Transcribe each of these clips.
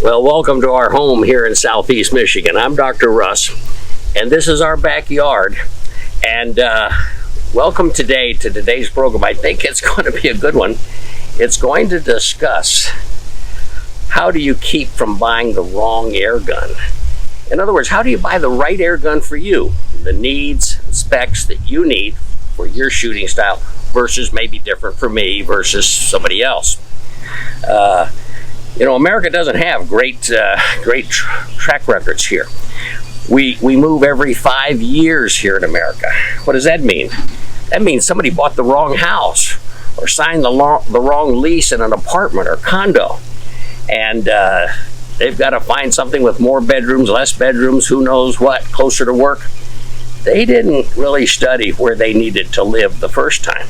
Well, welcome to our home here in Southeast Michigan. I'm Dr. Russ, and this is our backyard. And welcome today to today's program. I think it's going to be a good one. It's going to discuss how do you keep from buying the wrong air gun. In other words, how do you buy the right air gun for you? The needs and specs that you need for your shooting style versus maybe different for me versus somebody else. You know, America doesn't have great track records here. We move every 5 years here in America. What does that mean? That means somebody bought the wrong house or signed the wrong lease in an apartment or condo. And they've got to find something with more bedrooms, less bedrooms, who knows what, closer to work. They didn't really study where they needed to live the first time.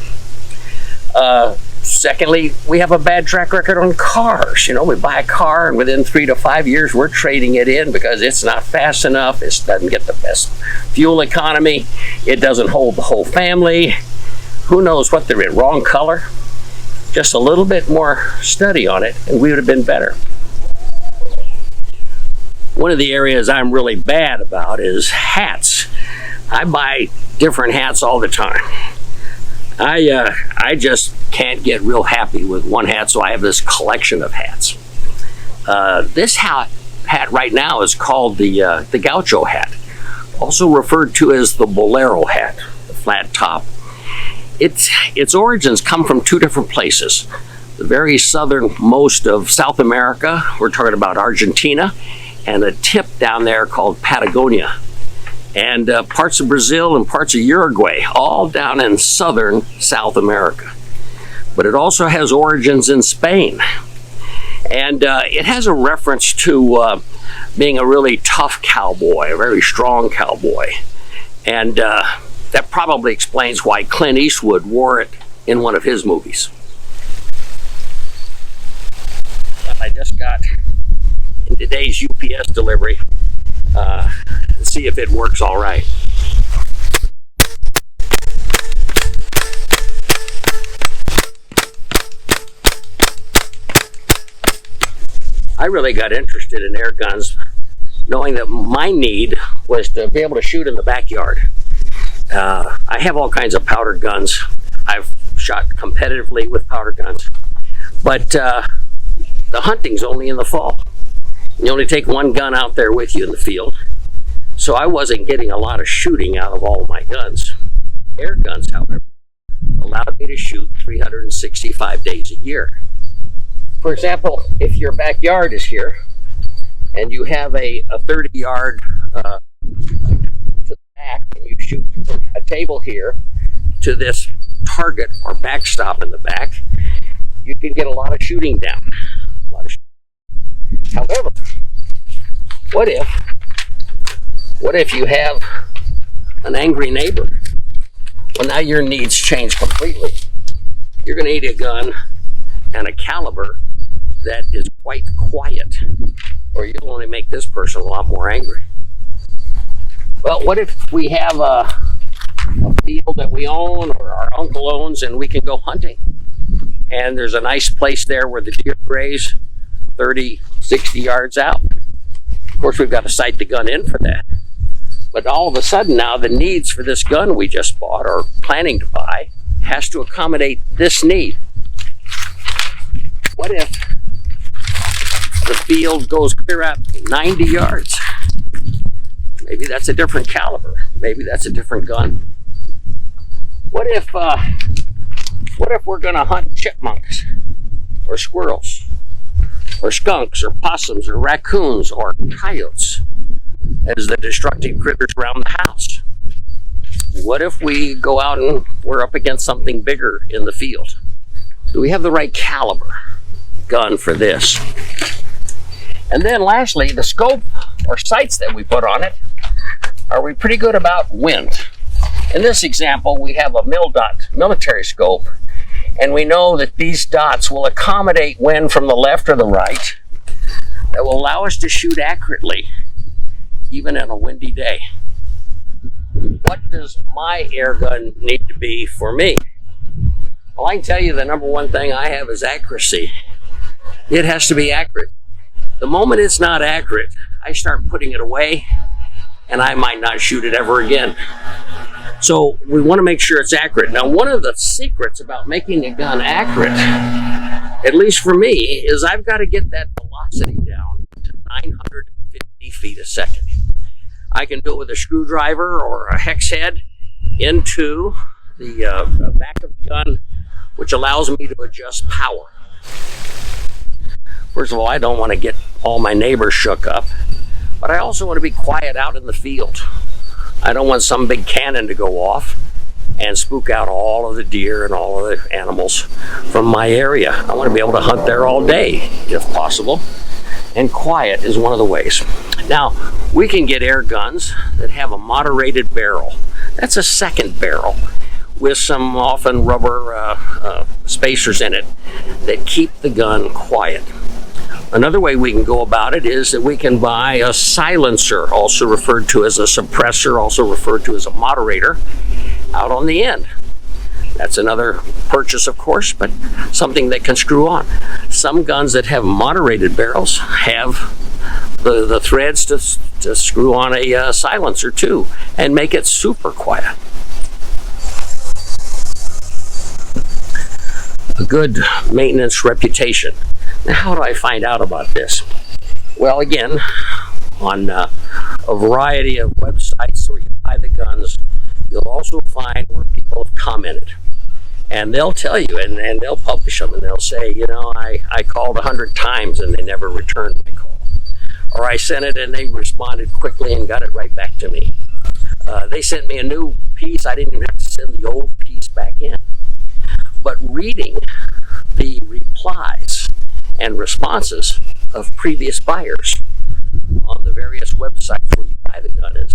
Secondly, we have a bad track record on cars. You know, we buy a car and within 3 to 5 years we're trading it in because it's not fast enough, it doesn't get the best fuel economy, it doesn't hold the whole family, who knows what they're in, wrong color. Just a little bit more study on it and we would have been better. One of the areas I'm really bad about is hats. I buy different hats all the time. I just can't get real happy with one hat, so I have this collection of hats. This hat right now is called the Gaucho hat, also referred to as the bolero hat, the flat top. Its origins come from two different places. The very southernmost of South America, we're talking about Argentina, and a tip down there called Patagonia. And parts of Brazil and parts of Uruguay, all down in southern South America. But it also has origins in Spain. And it has a reference to being a really tough cowboy, a very strong cowboy. And that probably explains why Clint Eastwood wore it in one of his movies. I just got in today's UPS delivery. See if it works all right. I really got interested in air guns knowing that my need was to be able to shoot in the backyard. I have all kinds of powder guns. I've shot competitively with powder guns, but the hunting's only in the fall. You only take one gun out there with you in the field. So I wasn't getting a lot of shooting out of all of my guns. Air guns, however, allowed me to shoot 365 days a year. For example, if your backyard is here and you have a 30-yard to the back and you shoot from a table here to this target or backstop in the back, you can get a lot of shooting down. However, what if you have an angry neighbor? Well, now your needs change completely. You're going to need a gun and a caliber that is quite quiet, or you'll only make this person a lot more angry. Well, what if we have a field that we own or our uncle owns and we can go hunting? And there's a nice place there where the deer graze 30, 60 yards out. Of course, we've got to sight the gun in for that. But all of a sudden now, the needs for this gun we just bought or planning to buy has to accommodate this need. What if the field goes clear out 90 yards? Maybe that's a different caliber. Maybe that's a different gun. What if we're going to hunt chipmunks or squirrels or skunks or possums or raccoons or coyotes as the destructive critters around the house? What if we go out and we're up against something bigger in the field? Do we have the right caliber gun for this? And then lastly, the scope or sights that we put on it, are we pretty good about wind? In this example, we have a military scope, and we know that these dots will accommodate wind from the left or the right that will allow us to shoot accurately even in a windy day. What does my air gun need to be for me? Well, I can tell you the number one thing I have is accuracy. It has to be accurate. The moment it's not accurate, I start putting it away, and I might not shoot it ever again. So we want to make sure it's accurate. Now, one of the secrets about making a gun accurate, at least for me, is I've got to get that velocity down to 950 feet a second. I can do it with a screwdriver or a hex head into the back of the gun, which allows me to adjust power. First of all, I don't want to get all my neighbors shook up, but I also want to be quiet out in the field. I don't want some big cannon to go off and spook out all of the deer and all of the animals from my area. I want to be able to hunt there all day, if possible, and quiet is one of the ways. Now, we can get air guns that have a moderated barrel. That's a second barrel with some often rubber spacers in it that keep the gun quiet. Another way we can go about it is that we can buy a silencer, also referred to as a suppressor, also referred to as a moderator, out on the end. That's another purchase, of course, but something that can screw on. Some guns that have moderated barrels have the threads to screw on a silencer too and make it super quiet. A good maintenance reputation. Now, how do I find out about this? Well, again, on a variety of websites where you buy the guns, you'll also find where people have commented. And they'll tell you, and they'll publish them, and they'll say, you know, I called 100 times and they never returned my call. Or I sent it and they responded quickly and got it right back to me. They sent me a new piece. I didn't even have to send the old piece back in. But reading the replies and responses of previous buyers on the various websites where you buy the gun is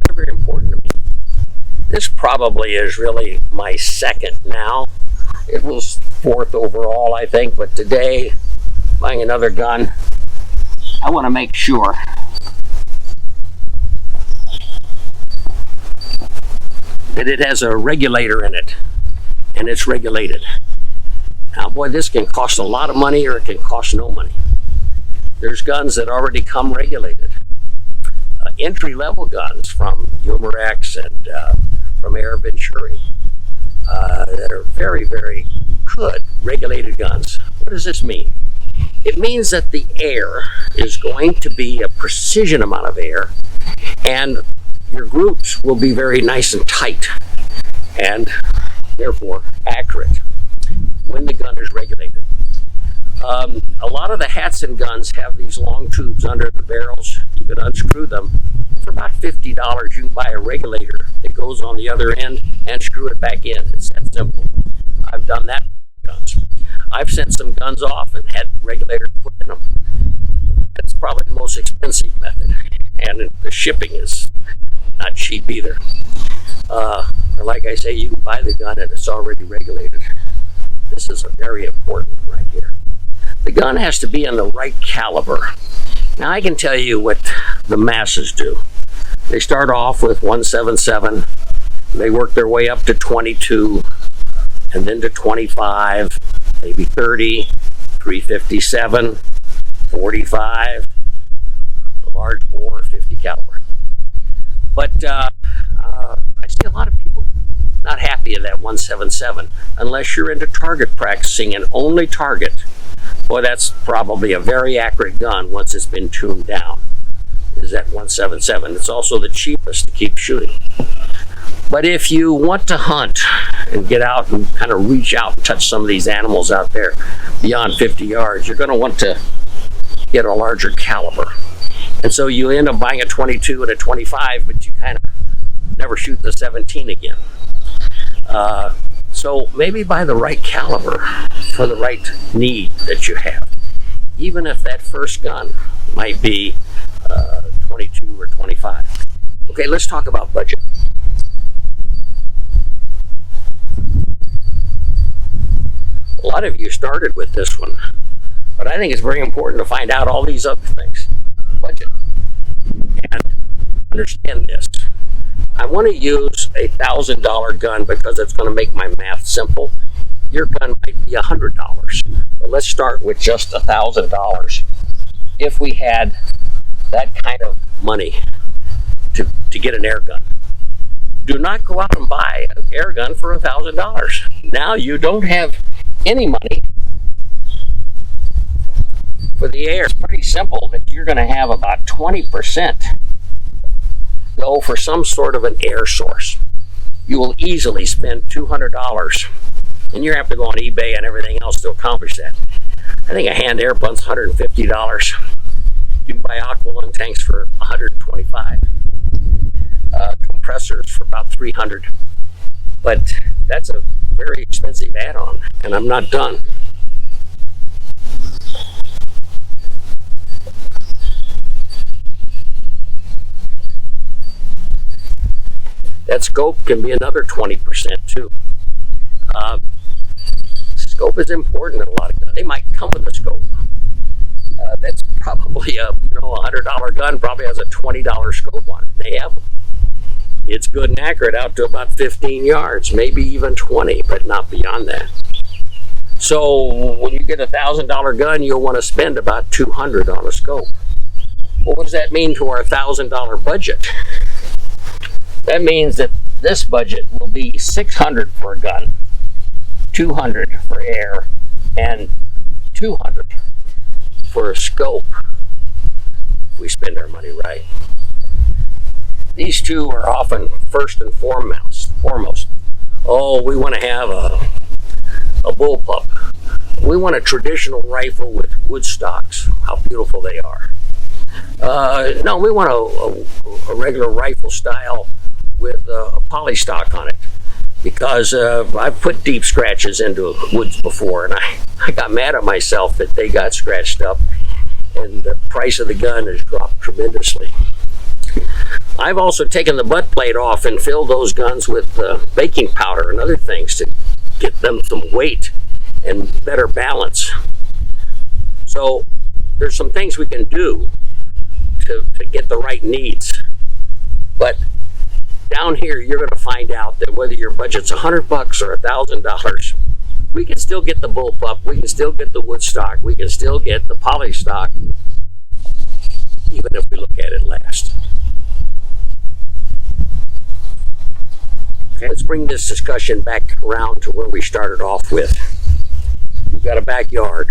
very, very important to me. This probably is really my second now. It was fourth overall, I think, but today, buying another gun, I want to make sure that it has a regulator in it and it's regulated. Now, boy, this can cost a lot of money or it can cost no money. There's guns that already come regulated. Entry-level guns from Umarex and from Avenger that are very, very good regulated guns. What does this mean? It means that the air is going to be a precision amount of air, and your groups will be very nice and tight and therefore accurate when the gun is regulated. A lot of the Hatsan guns have these long tubes under the barrels. You can unscrew them. For about $50, you can buy a regulator that goes on the other end and screw it back in. It's that simple. I've done that with guns. I've sent some guns off and had regulators put in them. That's probably the most expensive method. And the shipping is not cheap either. Like I say, you can buy the gun and it's already regulated. This is a very important one right here. The gun has to be in the right caliber. Now, I can tell you what the masses do. They start off with 177, they work their way up to 22, and then to 25, maybe 30, 357, 45, the large bore 50 caliber. But I see a lot of people not happy in that 177 unless you're into target practicing and only target. Boy, that's probably a very accurate gun once it's been tuned down, is that 177. It's also the cheapest to keep shooting. But if you want to hunt and get out and kind of reach out and touch some of these animals out there beyond 50 yards, you're going to want to get a larger caliber. And so you end up buying a 22 and a 25, but you kind of never shoot the 17 again. So maybe buy the right caliber for the right need that you have, even if that first gun might be 22 or 25. Okay, let's talk about budget. A lot of you started with this one, but I think it's very important to find out all these other things. Budget. And understand this. I want to use a $1,000 gun because it's going to make my math simple. Your gun might be $100, but let's start with just $1,000. if we had that kind of money to get an air gun. Do not go out and buy an air gun for $1,000. Now you don't have any money for the air. It's pretty simple that you're going to have about 20% go for some sort of an air source. You will easily spend $200, and you have to go on eBay and everything else to accomplish that. I think a hand air gun's $150. You can buy aqualung tanks for $125. Compressors for about $300. But that's a very expensive add-on, and I'm not done. That scope can be another 20% too. Scope is important in a lot of guns. They might come with a scope. That's probably a $100 gun probably has a $20 scope on it. They have them. It's good and accurate out to about 15 yards, maybe even 20, but not beyond that. So when you get a $1,000 gun, you'll want to spend about $200 on a scope. Well, what does that mean to our $1,000 budget? That means that this budget will be $600 for a gun, $200 for air, and $200 for a scope if we spend our money right. These two are often first and foremost. Oh, we want to have a bullpup. We want a traditional rifle with wood stocks. How beautiful they are. No, we want a regular rifle style with a poly stock on it, because I've put deep scratches into woods before, and I got mad at myself that they got scratched up, and the price of the gun has dropped tremendously. I've also taken the butt plate off and filled those guns with baking powder and other things to get them some weight and better balance. So there's some things we can do to get the right needs. But down here, you're going to find out that whether your budget's $100 or $1,000, we can still get the bullpup, we can still get the wood stock, we can still get the poly stock, even if we look at it last. Okay, let's bring this discussion back around to where we started off with. You've got a backyard.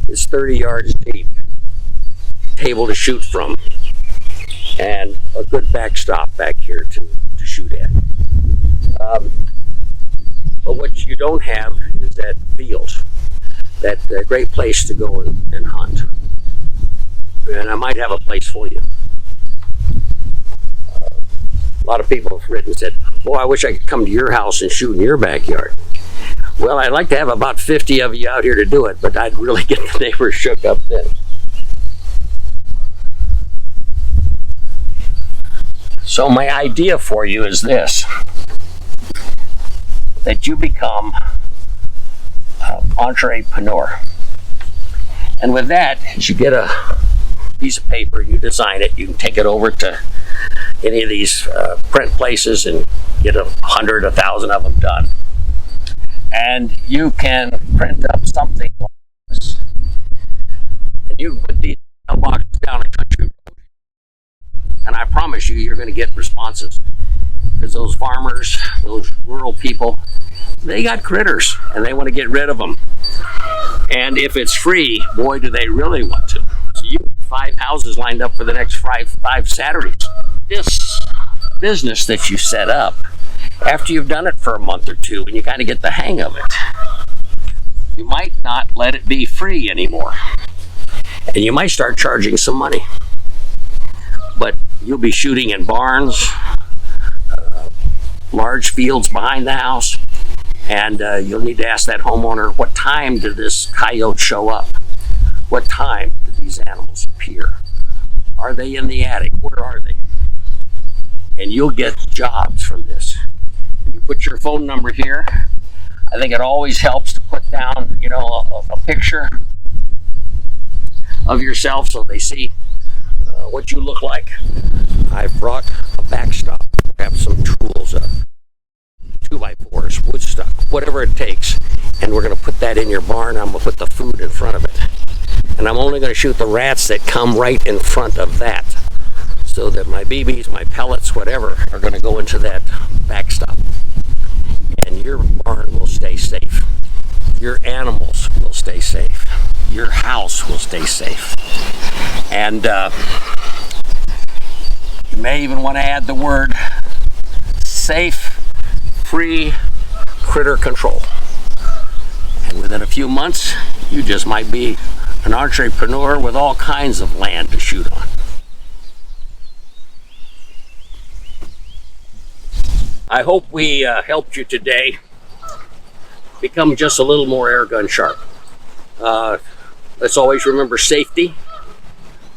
It's 30 yards deep. Table to shoot from. And a good backstop back here to shoot at. But what you don't have is that field. That great place to go and hunt. And I might have a place for you. A lot of people have written and said, boy, I wish I could come to your house and shoot in your backyard. Well, I'd like to have about 50 of you out here to do it, but I'd really get the neighbors shook up then. So my idea for you is this, that you become an entrepreneur. And with that, you get a piece of paper, you design it, you can take it over to any of these print places and get 100, 1,000 of them done. And you can print up something like this. And you can put these boxes down a country road. And I promise you, you're going to get responses. Because those farmers, those rural people, they got critters and they want to get rid of them. And if it's free, boy, do they really want to. So you get 5 houses lined up for the next five Saturdays. This business that you set up, after you've done it for a month or two and you kind of get the hang of it, you might not let it be free anymore. And you might start charging some money. But you'll be shooting in barns, large fields behind the house, and you'll need to ask that homeowner, what time did this coyote show up? What time did these animals appear? Are they in the attic? Where are they? And you'll get jobs from this. You put your phone number here. I think it always helps to put down, a picture of yourself so they see what you look like. I've brought a backstop, perhaps some tools, 2x4s, wood stock, whatever it takes, and we're going to put that in your barn. I'm going to put the food in front of it, And I'm only going to shoot the rats that come right in front of that, so that my BBs, my pellets, whatever, are going to go into that backstop. And your barn will stay safe. Your animals will stay safe. Your house will stay safe. And you may even want to add the word safe, free critter control. And within a few months, you just might be an entrepreneur with all kinds of land to shoot on. I hope we helped you today become just a little more airgun sharp. Let's always remember safety.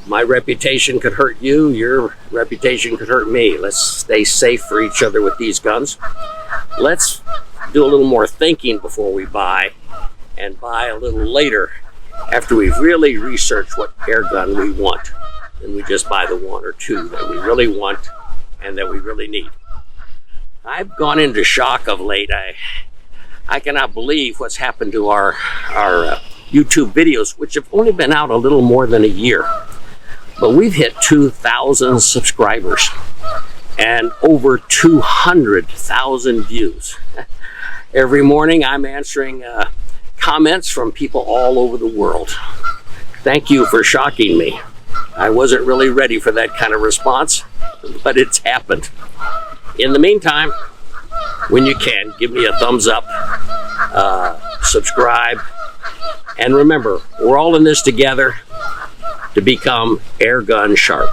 My reputation could hurt you, your reputation could hurt me. Let's stay safe for each other with these guns. Let's do a little more thinking before we buy, and buy a little later after we've really researched what air gun we want. And we just buy the one or two that we really want and that we really need. I've gone into shock of late. I cannot believe what's happened to our YouTube videos, which have only been out a little more than a year. But we've hit 2,000 subscribers and over 200,000 views. Every morning I'm answering comments from people all over the world. Thank you for shocking me. I wasn't really ready for that kind of response, but it's happened. In the meantime, when you can, give me a thumbs up, subscribe, and remember, we're all in this together to become air gun sharp.